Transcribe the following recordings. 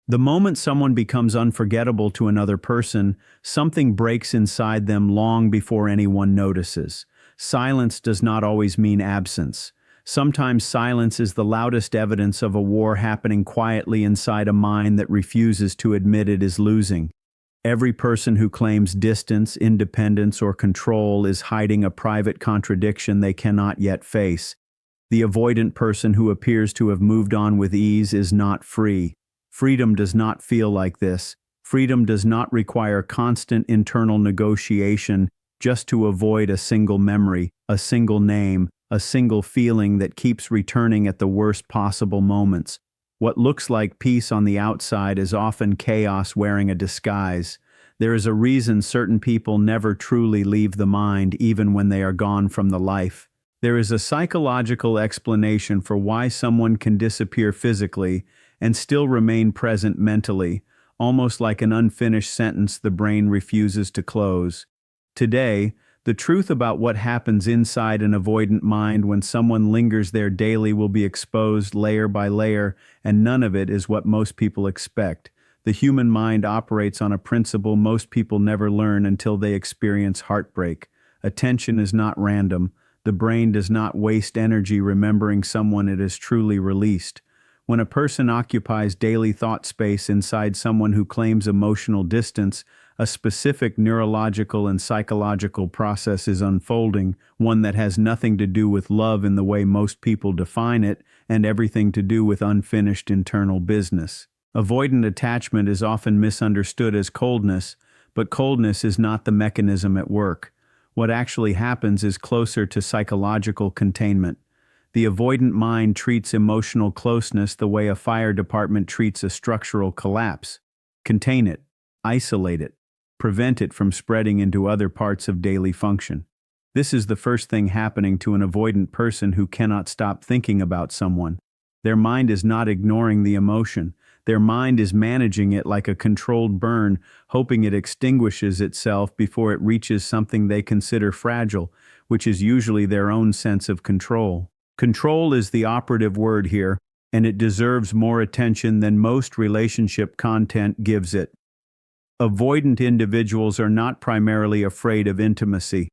The moment someone becomes unforgettable to another person, something breaks inside them long before anyone notices. Silence does not always mean absence. Sometimes silence is the loudest evidence of a war happening quietly inside a mind that refuses to admit it is losing. Every person who claims distance, independence, or control is hiding a private contradiction they cannot yet face. The avoidant person who appears to have moved on with ease is not free. Freedom does not feel like this. Freedom does not require constant internal negotiation just to avoid a single memory, a single name, a single feeling that keeps returning at the worst possible moments. What looks like peace on the outside is often chaos wearing a disguise. There is a reason certain people never truly leave the mind even when they are gone from the life. There is a psychological explanation for why someone can disappear physically and still remain present mentally, almost like an unfinished sentence the brain refuses to close. Today, the truth about what happens inside an avoidant mind when someone lingers there daily will be exposed layer by layer, and none of it is what most people expect. The human mind operates on a principle most people never learn until they experience heartbreak. Attention is not random. The brain does not waste energy remembering someone it has truly released. When a person occupies daily thought space inside someone who claims emotional distance, a specific neurological and psychological process is unfolding, one that has nothing to do with love in the way most people define it, and everything to do with unfinished internal business. Avoidant attachment is often misunderstood as coldness, but coldness is not the mechanism at work. What actually happens is closer to psychological containment. The avoidant mind treats emotional closeness the way a fire department treats a structural collapse. Contain it, isolate it, prevent it from spreading into other parts of daily function. This is the first thing happening to an avoidant person who cannot stop thinking about someone. Their mind is not ignoring the emotion. Their mind is managing it like a controlled burn, hoping it extinguishes itself before it reaches something they consider fragile, which is usually their own sense of control. Control is the operative word here, and it deserves more attention than most relationship content gives it. Avoidant individuals are not primarily afraid of intimacy.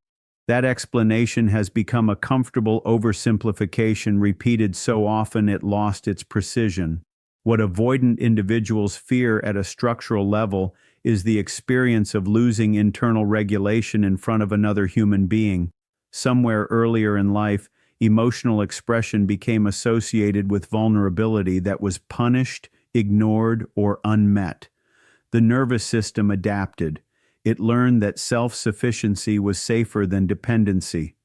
That explanation has become a comfortable oversimplification repeated so often it lost its precision. What avoidant individuals fear at a structural level is the experience of losing internal regulation in front of another human being. Somewhere earlier in life, emotional expression became associated with vulnerability that was punished, ignored, or unmet. The nervous system adapted. It learned that self-sufficiency was safer than dependency.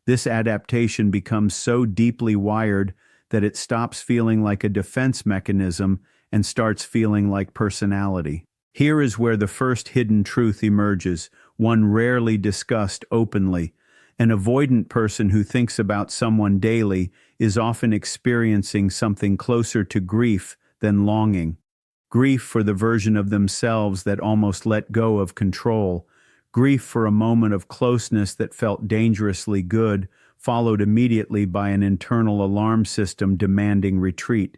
This adaptation becomes so deeply wired that it stops feeling like a defense mechanism and starts feeling like personality. Here is where the first hidden truth emerges, one rarely discussed openly. An avoidant person who thinks about someone daily is often experiencing something closer to grief than longing. Grief for the version of themselves that almost let go of control. Grief for a moment of closeness that felt dangerously good, followed immediately by an internal alarm system demanding retreat.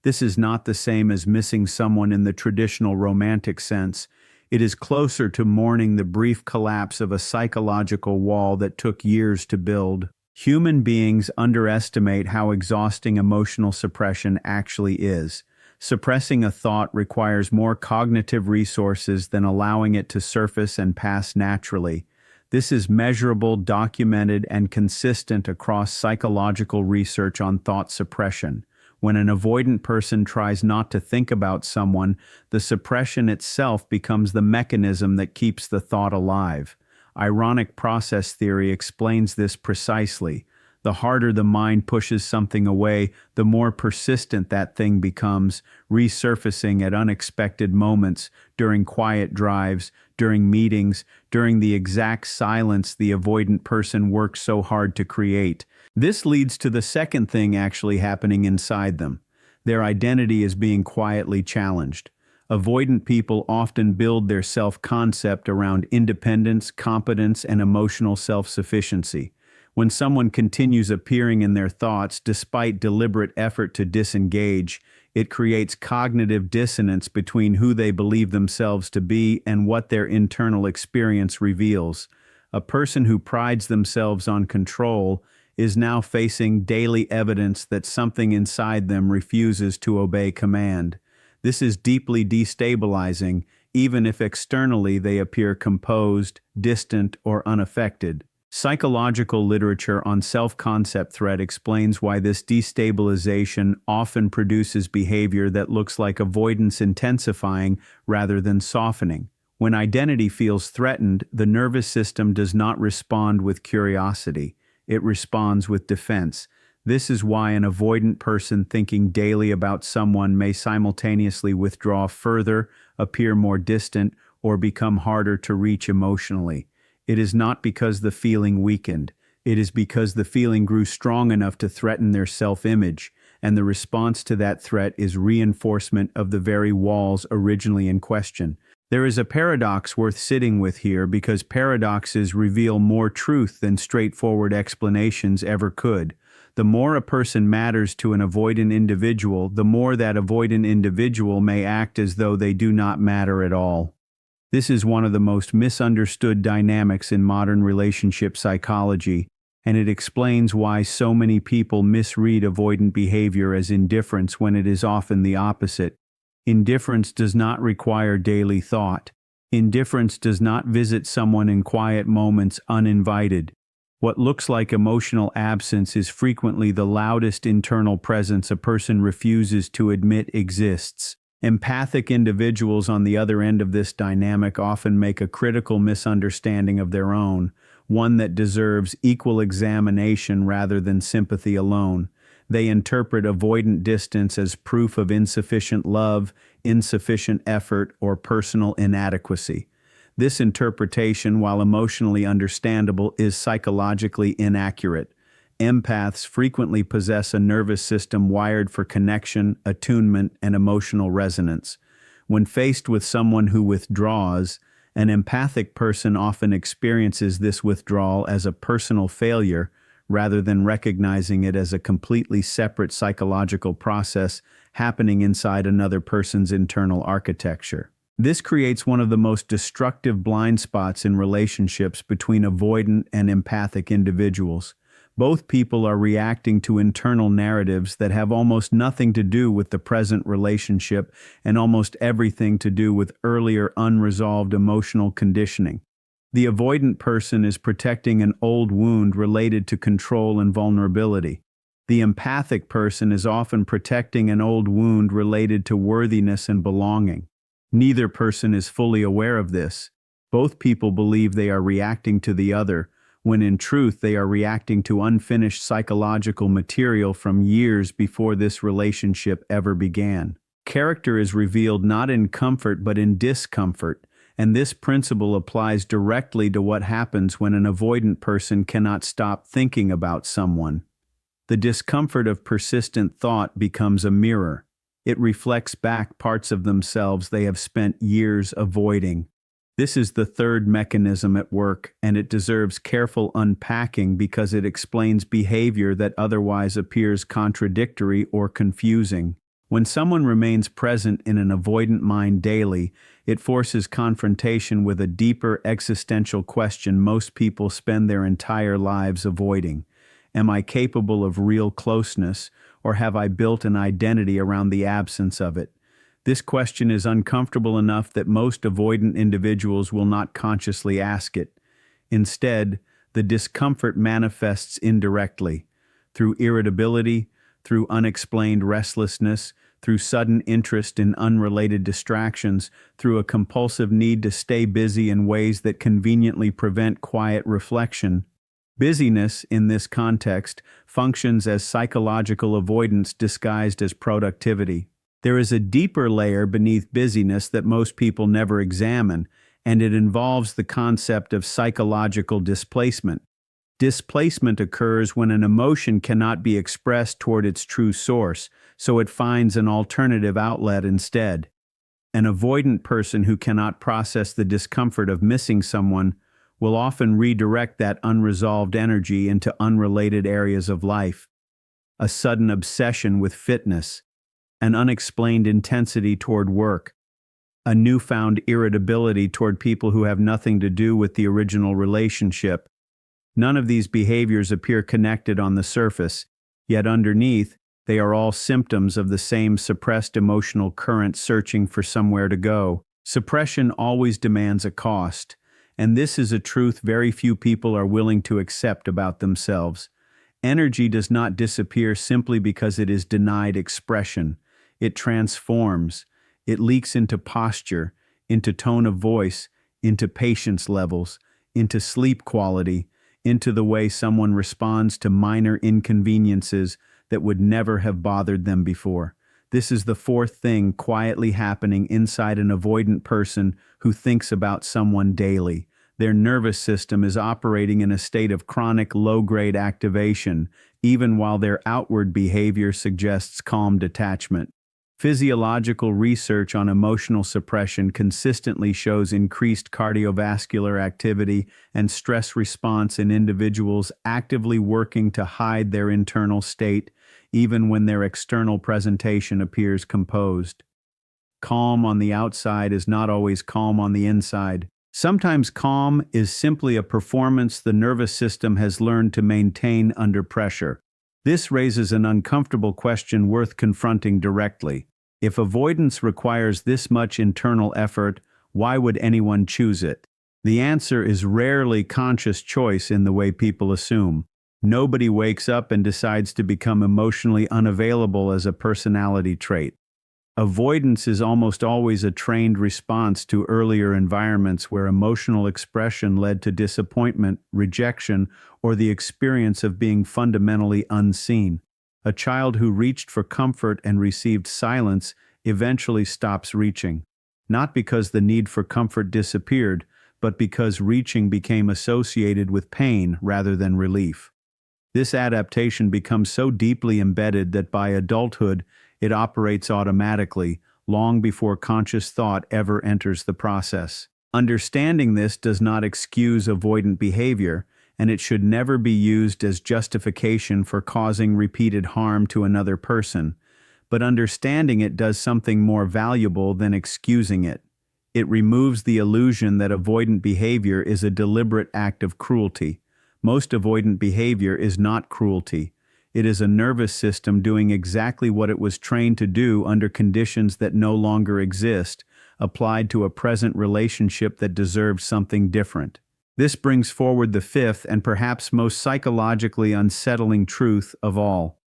This is not the same as missing someone in the traditional romantic sense. It is closer to mourning the brief collapse of a psychological wall that took years to build. Human beings underestimate how exhausting emotional suppression actually is. Suppressing a thought requires more cognitive resources than allowing it to surface and pass naturally. This is measurable, documented, and consistent across psychological research on thought suppression. When an avoidant person tries not to think about someone, the suppression itself becomes the mechanism that keeps the thought alive. Ironic process theory explains this precisely. The harder the mind pushes something away, the more persistent that thing becomes, resurfacing at unexpected moments, during quiet drives, during meetings, during the exact silence the avoidant person works so hard to create. This leads to the second thing actually happening inside them. Their identity is being quietly challenged. Avoidant people often build their self-concept around independence, competence, and emotional self-sufficiency. When someone continues appearing in their thoughts despite deliberate effort to disengage, It creates cognitive dissonance between who they believe themselves to be and what their internal experience reveals. A person who prides themselves on control is now facing daily evidence that something inside them refuses to obey command. This is deeply destabilizing, even if externally they appear composed, distant, or unaffected. Psychological literature on self-concept threat explains why this destabilization often produces behavior that looks like avoidance intensifying rather than softening. When identity feels threatened, the nervous system does not respond with curiosity. It responds with defense. This is why an avoidant person thinking daily about someone may simultaneously withdraw further, appear more distant, or become harder to reach emotionally. It is not because the feeling weakened. It is because the feeling grew strong enough to threaten their self-image, and the response to that threat is reinforcement of the very walls originally in question. There is a paradox worth sitting with here because paradoxes reveal more truth than straightforward explanations ever could. The more a person matters to an avoidant individual, the more that avoidant individual may act as though they do not matter at all. This is one of the most misunderstood dynamics in modern relationship psychology, and it explains why so many people misread avoidant behavior as indifference when it is often the opposite. Indifference does not require daily thought. Indifference does not visit someone in quiet moments uninvited. What looks like emotional absence is frequently the loudest internal presence a person refuses to admit exists. Empathic individuals on the other end of this dynamic often make a critical misunderstanding of their own, one that deserves equal examination rather than sympathy alone. They interpret avoidant distance as proof of insufficient love, insufficient effort, or personal inadequacy. This interpretation, while emotionally understandable, is psychologically inaccurate. Empaths frequently possess a nervous system wired for connection, attunement, and emotional resonance. When faced with someone who withdraws, an empathic person often experiences this withdrawal as a personal failure rather than recognizing it as a completely separate psychological process happening inside another person's internal architecture. This creates one of the most destructive blind spots in relationships between avoidant and empathic individuals. Both people are reacting to internal narratives that have almost nothing to do with the present relationship and almost everything to do with earlier unresolved emotional conditioning. The avoidant person is protecting an old wound related to control and vulnerability. The empathic person is often protecting an old wound related to worthiness and belonging. Neither person is fully aware of this. Both people believe they are reacting to the other, when in truth they are reacting to unfinished psychological material from years before this relationship ever began. Character is revealed not in comfort but in discomfort, and this principle applies directly to what happens when an avoidant person cannot stop thinking about someone. The discomfort of persistent thought becomes a mirror. It reflects back parts of themselves they have spent years avoiding. This is the third mechanism at work, and it deserves careful unpacking because it explains behavior that otherwise appears contradictory or confusing. When someone remains present in an avoidant mind daily, it forces confrontation with a deeper existential question most people spend their entire lives avoiding. Am I capable of real closeness, or have I built an identity around the absence of it? This question is uncomfortable enough that most avoidant individuals will not consciously ask it. Instead, the discomfort manifests indirectly, through irritability, through unexplained restlessness, through sudden interest in unrelated distractions, through a compulsive need to stay busy in ways that conveniently prevent quiet reflection. Busyness, in this context, functions as psychological avoidance disguised as productivity. There is a deeper layer beneath busyness that most people never examine, and it involves the concept of psychological displacement. Displacement occurs when an emotion cannot be expressed toward its true source, so it finds an alternative outlet instead. An avoidant person who cannot process the discomfort of missing someone will often redirect that unresolved energy into unrelated areas of life. A sudden obsession with fitness, an unexplained intensity toward work, a newfound irritability toward people who have nothing to do with the original relationship. None of these behaviors appear connected on the surface, yet underneath, they are all symptoms of the same suppressed emotional current searching for somewhere to go. Suppression always demands a cost, and this is a truth very few people are willing to accept about themselves. Energy does not disappear simply because it is denied expression. It transforms. It leaks into posture, into tone of voice, into patience levels, into sleep quality, into the way someone responds to minor inconveniences that would never have bothered them before. This is the fourth thing quietly happening inside an avoidant person who thinks about someone daily. Their nervous system is operating in a state of chronic low-grade activation, even while their outward behavior suggests calm detachment. Physiological research on emotional suppression consistently shows increased cardiovascular activity and stress response in individuals actively working to hide their internal state, even when their external presentation appears composed. Calm on the outside is not always calm on the inside. Sometimes calm is simply a performance the nervous system has learned to maintain under pressure. This raises an uncomfortable question worth confronting directly. If avoidance requires this much internal effort, why would anyone choose it? The answer is rarely conscious choice in the way people assume. Nobody wakes up and decides to become emotionally unavailable as a personality trait. Avoidance is almost always a trained response to earlier environments where emotional expression led to disappointment, rejection, or the experience of being fundamentally unseen. A child who reached for comfort and received silence eventually stops reaching, not because the need for comfort disappeared, but because reaching became associated with pain rather than relief. This adaptation becomes so deeply embedded that by adulthood, it operates automatically, long before conscious thought ever enters the process. Understanding this does not excuse avoidant behavior, and it should never be used as justification for causing repeated harm to another person. But understanding it does something more valuable than excusing it. It removes the illusion that avoidant behavior is a deliberate act of cruelty. Most avoidant behavior is not cruelty. It is a nervous system doing exactly what it was trained to do under conditions that no longer exist, applied to a present relationship that deserves something different. This brings forward the fifth and perhaps most psychologically unsettling truth of all.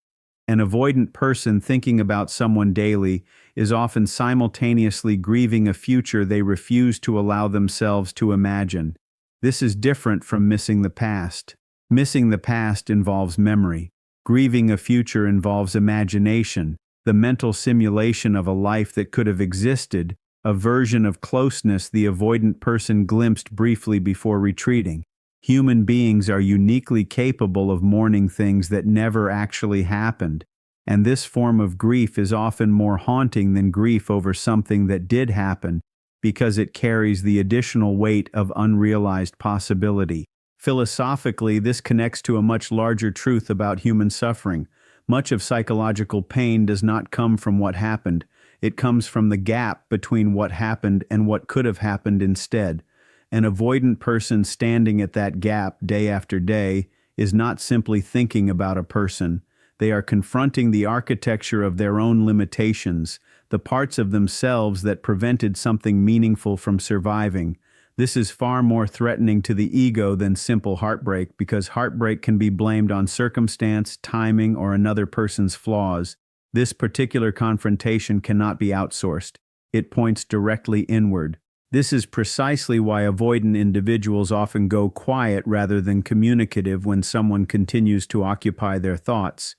An avoidant person thinking about someone daily is often simultaneously grieving a future they refuse to allow themselves to imagine. This is different from missing the past. Missing the past involves memory. Grieving a future involves imagination, the mental simulation of a life that could have existed, a version of closeness the avoidant person glimpsed briefly before retreating. Human beings are uniquely capable of mourning things that never actually happened, and this form of grief is often more haunting than grief over something that did happen, because it carries the additional weight of unrealized possibility. Philosophically, this connects to a much larger truth about human suffering. Much of psychological pain does not come from what happened. It comes from the gap between what happened and what could have happened instead. An avoidant person standing at that gap day after day is not simply thinking about a person. They are confronting the architecture of their own limitations, the parts of themselves that prevented something meaningful from surviving. This is far more threatening to the ego than simple heartbreak, because heartbreak can be blamed on circumstance, timing, or another person's flaws. This particular confrontation cannot be outsourced. It points directly inward. This is precisely why avoidant individuals often go quiet rather than communicative when someone continues to occupy their thoughts.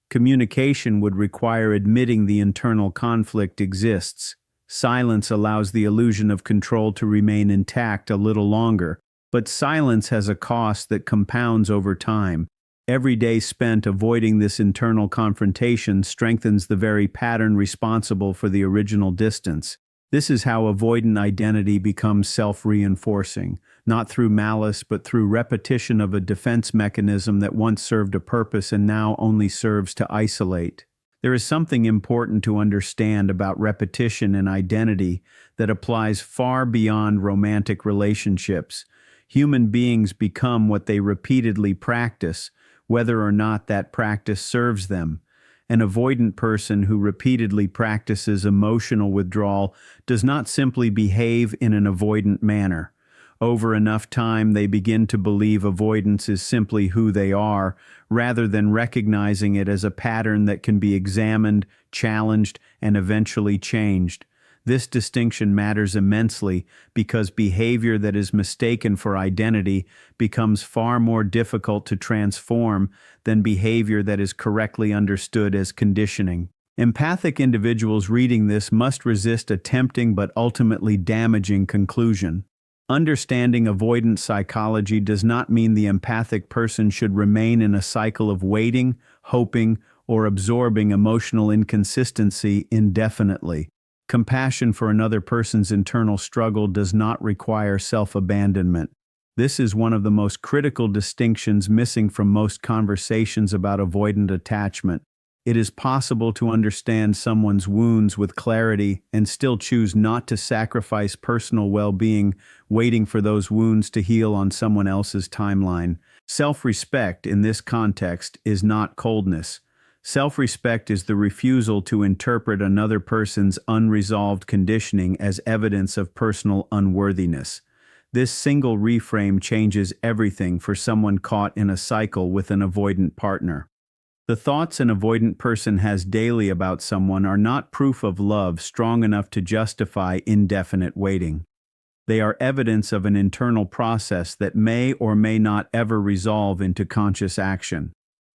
Communication would require admitting the internal conflict exists. Silence allows the illusion of control to remain intact a little longer, but silence has a cost that compounds over time. Every day spent avoiding this internal confrontation strengthens the very pattern responsible for the original distance. This is how avoidant identity becomes self-reinforcing, not through malice but through repetition of a defense mechanism that once served a purpose and now only serves to isolate. There is something important to understand about repetition and identity that applies far beyond romantic relationships. Human beings become what they repeatedly practice, whether or not that practice serves them. An avoidant person who repeatedly practices emotional withdrawal does not simply behave in an avoidant manner. Over enough time, they begin to believe avoidance is simply who they are, rather than recognizing it as a pattern that can be examined, challenged, and eventually changed. This distinction matters immensely because behavior that is mistaken for identity becomes far more difficult to transform than behavior that is correctly understood as conditioning. Empathic individuals reading this must resist a tempting but ultimately damaging conclusion. Understanding avoidant psychology does not mean the empathic person should remain in a cycle of waiting, hoping, or absorbing emotional inconsistency indefinitely. Compassion for another person's internal struggle does not require self-abandonment. This is one of the most critical distinctions missing from most conversations about avoidant attachment. It is possible to understand someone's wounds with clarity and still choose not to sacrifice personal well-being, waiting for those wounds to heal on someone else's timeline. Self-respect in this context is not coldness. Self-respect is the refusal to interpret another person's unresolved conditioning as evidence of personal unworthiness. This single reframe changes everything for someone caught in a cycle with an avoidant partner. The thoughts an avoidant person has daily about someone are not proof of love strong enough to justify indefinite waiting. They are evidence of an internal process that may or may not ever resolve into conscious action.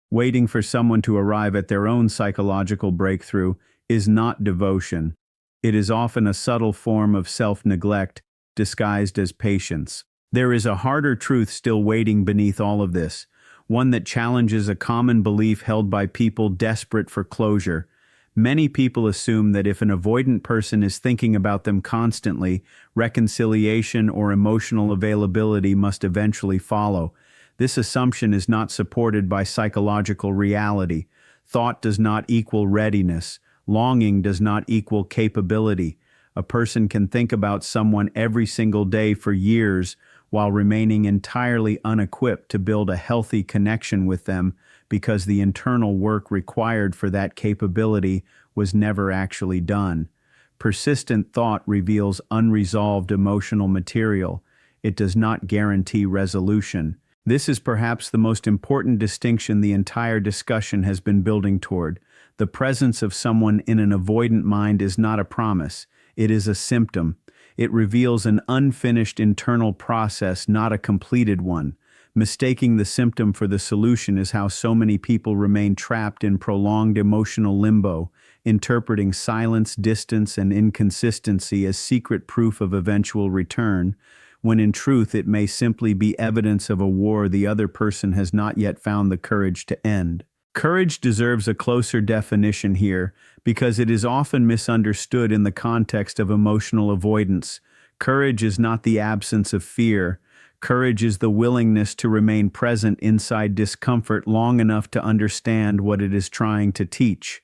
Waiting for someone to arrive at their own psychological breakthrough is not devotion. It is often a subtle form of self-neglect disguised as patience. There is a harder truth still waiting beneath all of this, one that challenges a common belief held by people desperate for closure. Many people assume that if an avoidant person is thinking about them constantly, reconciliation or emotional availability must eventually follow. This assumption is not supported by psychological reality. Thought does not equal readiness. Longing does not equal capability. A person can think about someone every single day for years while remaining entirely unequipped to build a healthy connection with them because the internal work required for that capability was never actually done. Persistent thought reveals unresolved emotional material. It does not guarantee resolution. This is perhaps the most important distinction the entire discussion has been building toward. The presence of someone in an avoidant mind is not a promise. It is a symptom. It reveals an unfinished internal process, not a completed one. Mistaking the symptom for the solution is how so many people remain trapped in prolonged emotional limbo, interpreting silence, distance, and inconsistency as secret proof of eventual return, when in truth it may simply be evidence of a war the other person has not yet found the courage to end. Courage deserves a closer definition here because it is often misunderstood in the context of emotional avoidance. Courage is not the absence of fear. Courage is the willingness to remain present inside discomfort long enough to understand what it is trying to teach.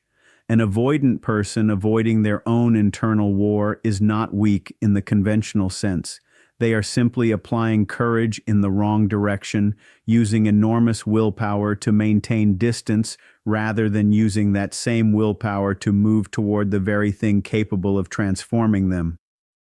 An avoidant person avoiding their own internal war is not weak in the conventional sense. They are simply applying courage in the wrong direction, using enormous willpower to maintain distance rather than using that same willpower to move toward the very thing capable of transforming them.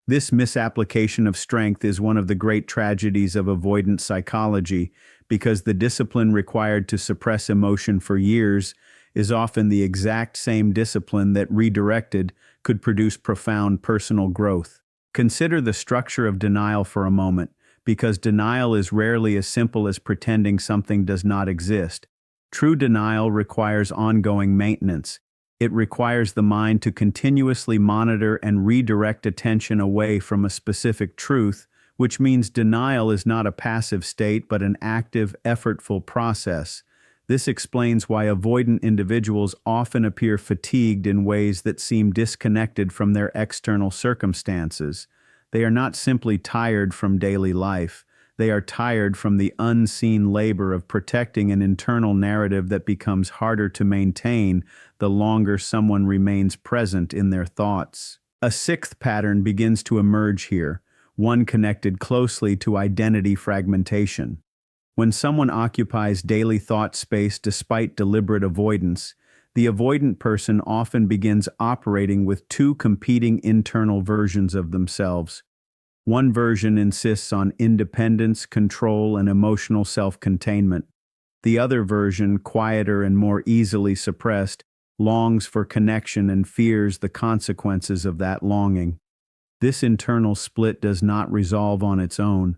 This misapplication of strength is one of the great tragedies of avoidant psychology because the discipline required to suppress emotion for years is often the exact same discipline that, redirected, could produce profound personal growth. Consider the structure of denial for a moment, because denial is rarely as simple as pretending something does not exist. True denial requires ongoing maintenance. It requires the mind to continuously monitor and redirect attention away from a specific truth, which means denial is not a passive state but an active, effortful process. This explains why avoidant individuals often appear fatigued in ways that seem disconnected from their external circumstances. They are not simply tired from daily life. They are tired from the unseen labor of protecting an internal narrative that becomes harder to maintain the longer someone remains present in their thoughts. A sixth pattern begins to emerge here, one connected closely to identity fragmentation. When someone occupies daily thought space despite deliberate avoidance, the avoidant person often begins operating with two competing internal versions of themselves. One version insists on independence, control, and emotional self-containment. The other version, quieter and more easily suppressed, longs for connection and fears the consequences of that longing. This internal split does not resolve on its own.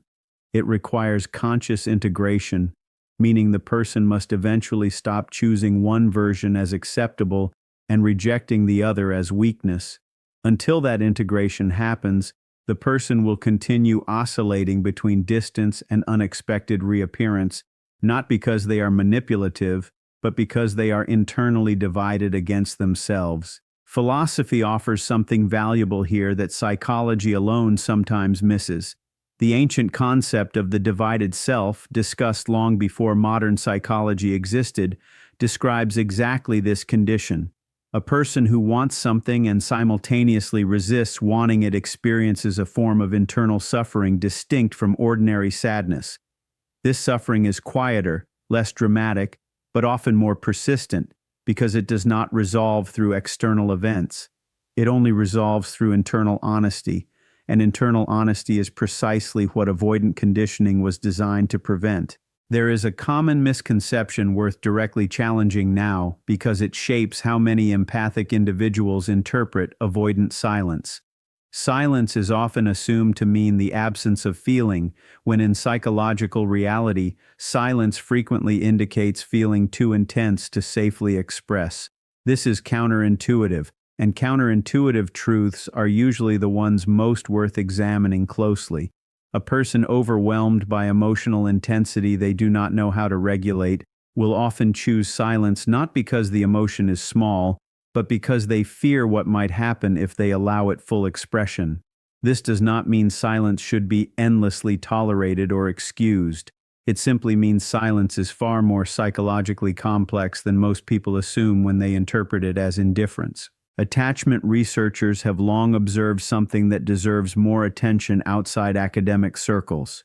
It requires conscious integration, meaning the person must eventually stop choosing one version as acceptable and rejecting the other as weakness. Until that integration happens, the person will continue oscillating between distance and unexpected reappearance, not because they are manipulative, but because they are internally divided against themselves. Philosophy offers something valuable here that psychology alone sometimes misses. The ancient concept of the divided self, discussed long before modern psychology existed, describes exactly this condition. A person who wants something and simultaneously resists wanting it experiences a form of internal suffering distinct from ordinary sadness. This suffering is quieter, less dramatic, but often more persistent because it does not resolve through external events. It only resolves through internal honesty, and internal honesty is precisely what avoidant conditioning was designed to prevent. There is a common misconception worth directly challenging now because it shapes how many empathic individuals interpret avoidant silence. Silence is often assumed to mean the absence of feeling, when in psychological reality, silence frequently indicates feeling too intense to safely express. This is counterintuitive, and counterintuitive truths are usually the ones most worth examining closely. A person overwhelmed by emotional intensity they do not know how to regulate will often choose silence not because the emotion is small, but because they fear what might happen if they allow it full expression. This does not mean silence should be endlessly tolerated or excused. It simply means silence is far more psychologically complex than most people assume when they interpret it as indifference. Attachment researchers have long observed something that deserves more attention outside academic circles.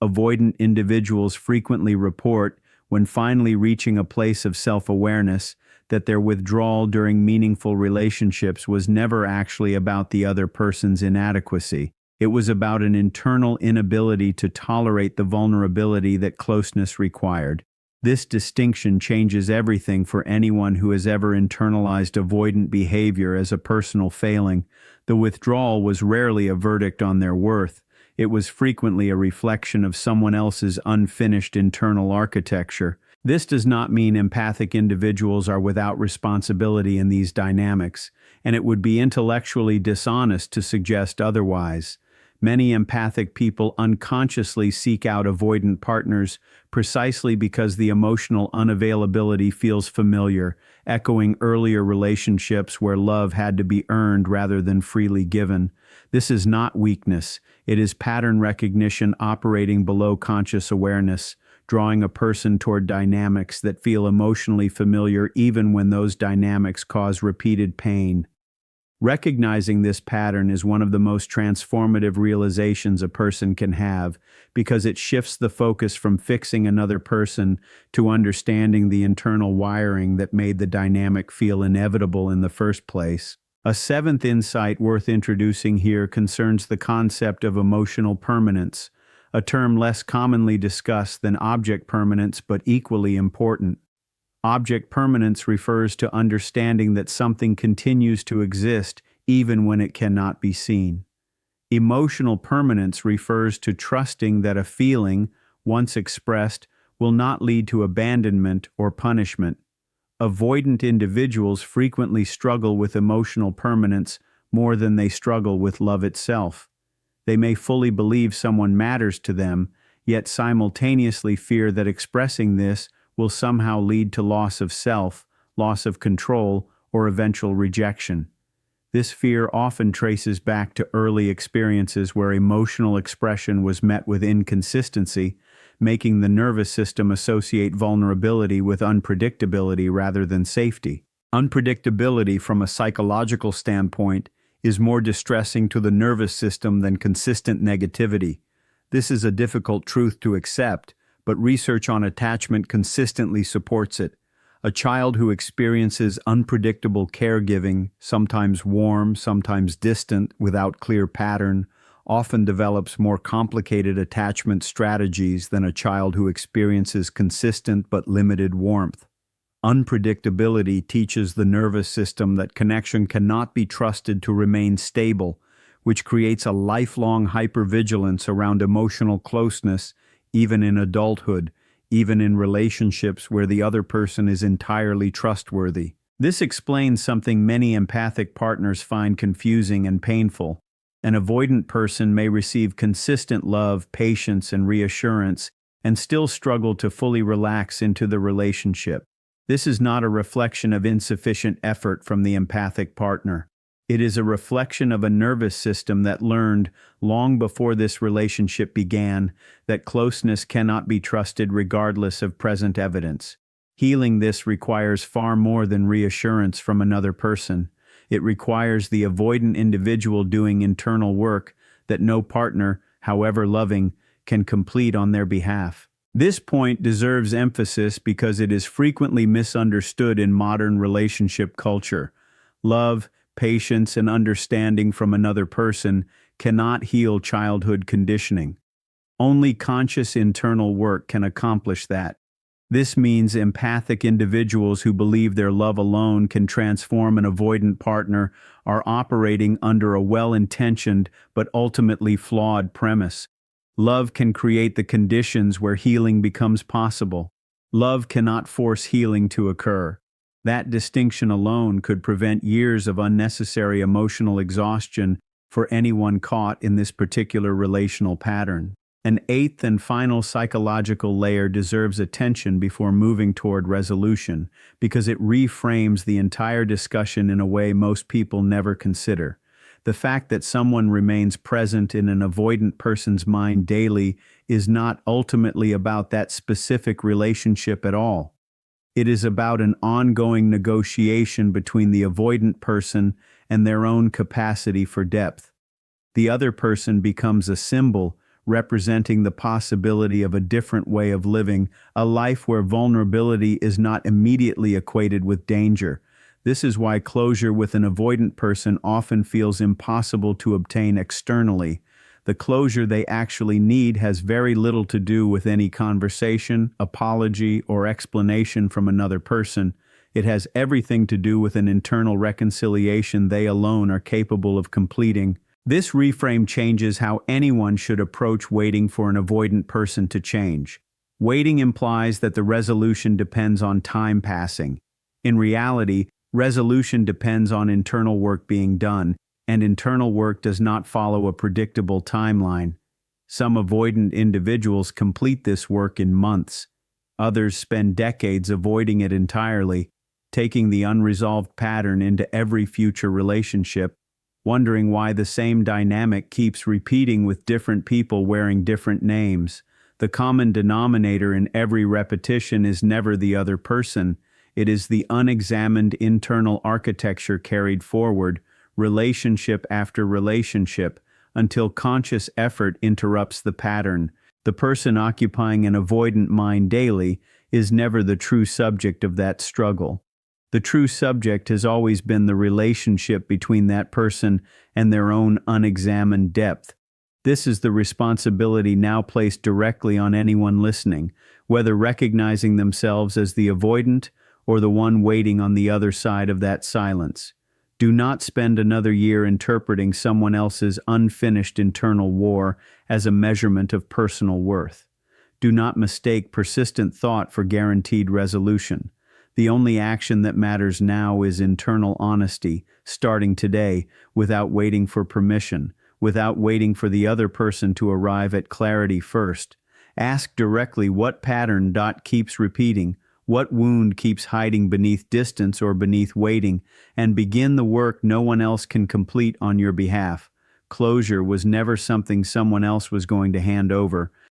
Avoidant individuals frequently report, when finally reaching a place of self-awareness, that their withdrawal during meaningful relationships was never actually about the other person's inadequacy. It was about an internal inability to tolerate the vulnerability that closeness required. This distinction changes everything for anyone who has ever internalized avoidant behavior as a personal failing. The withdrawal was rarely a verdict on their worth. It was frequently a reflection of someone else's unfinished internal architecture. This does not mean empathic individuals are without responsibility in these dynamics, and it would be intellectually dishonest to suggest otherwise. Many empathic people unconsciously seek out avoidant partners precisely because the emotional unavailability feels familiar, echoing earlier relationships where love had to be earned rather than freely given. This is not weakness. It is pattern recognition operating below conscious awareness, drawing a person toward dynamics that feel emotionally familiar even when those dynamics cause repeated pain. Recognizing this pattern is one of the most transformative realizations a person can have because it shifts the focus from fixing another person to understanding the internal wiring that made the dynamic feel inevitable in the first place. A seventh insight worth introducing here concerns the concept of emotional permanence, a term less commonly discussed than object permanence but equally important. Object permanence refers to understanding that something continues to exist even when it cannot be seen. Emotional permanence refers to trusting that a feeling, once expressed, will not lead to abandonment or punishment. Avoidant individuals frequently struggle with emotional permanence more than they struggle with love itself. They may fully believe someone matters to them, yet simultaneously fear that expressing this will somehow lead to loss of self, loss of control, or eventual rejection. This fear often traces back to early experiences where emotional expression was met with inconsistency, making the nervous system associate vulnerability with unpredictability rather than safety. Unpredictability from a psychological standpoint is more distressing to the nervous system than consistent negativity. This is a difficult truth to accept, but research on attachment consistently supports it. A child who experiences unpredictable caregiving, sometimes warm, sometimes distant, without clear pattern, often develops more complicated attachment strategies than a child who experiences consistent but limited warmth. Unpredictability teaches the nervous system that connection cannot be trusted to remain stable, which creates a lifelong hypervigilance around emotional closeness, even in adulthood, even in relationships where the other person is entirely trustworthy. This explains something many empathic partners find confusing and painful. An avoidant person may receive consistent love, patience, and reassurance, and still struggle to fully relax into the relationship. This is not a reflection of insufficient effort from the empathic partner. It is a reflection of a nervous system that learned, long before this relationship began, that closeness cannot be trusted regardless of present evidence. Healing this requires far more than reassurance from another person. It requires the avoidant individual doing internal work that no partner, however loving, can complete on their behalf. This point deserves emphasis because it is frequently misunderstood in modern relationship culture. Love, patience, and understanding from another person cannot heal childhood conditioning. Only conscious internal work can accomplish that. This means empathic individuals who believe their love alone can transform an avoidant partner are operating under a well-intentioned but ultimately flawed premise. Love can create the conditions where healing becomes possible. Love cannot force healing to occur. That distinction alone could prevent years of unnecessary emotional exhaustion for anyone caught in this particular relational pattern. An eighth and final psychological layer deserves attention before moving toward resolution, because it reframes the entire discussion in a way most people never consider. The fact that someone remains present in an avoidant person's mind daily is not ultimately about that specific relationship at all. It is about an ongoing negotiation between the avoidant person and their own capacity for depth. The other person becomes a symbol representing the possibility of a different way of living, a life where vulnerability is not immediately equated with danger. This is why closure with an avoidant person often feels impossible to obtain externally. The closure they actually need has very little to do with any conversation, apology, or explanation from another person. It has everything to do with an internal reconciliation they alone are capable of completing. This reframe changes how anyone should approach waiting for an avoidant person to change. Waiting implies that the resolution depends on time passing. In reality, resolution depends on internal work being done, and internal work does not follow a predictable timeline. Some avoidant individuals complete this work in months. Others spend decades avoiding it entirely, taking the unresolved pattern into every future relationship, wondering why the same dynamic keeps repeating with different people wearing different names. The common denominator in every repetition is never the other person. It is the unexamined internal architecture carried forward, relationship after relationship, until conscious effort interrupts the pattern. The person occupying an avoidant mind daily is never the true subject of that struggle. The true subject has always been the relationship between that person and their own unexamined depth. This is the responsibility now placed directly on anyone listening, whether recognizing themselves as the avoidant or the one waiting on the other side of that silence. Do not spend another year interpreting someone else's unfinished internal war as a measurement of personal worth. Do not mistake persistent thought for guaranteed resolution. The only action that matters now is internal honesty, starting today, without waiting for permission, without waiting for the other person to arrive at clarity first. Ask directly what pattern keeps repeating, What wound keeps hiding beneath distance or beneath waiting, and begin the work no one else can complete on your behalf. Closure was never something someone else was going to hand over.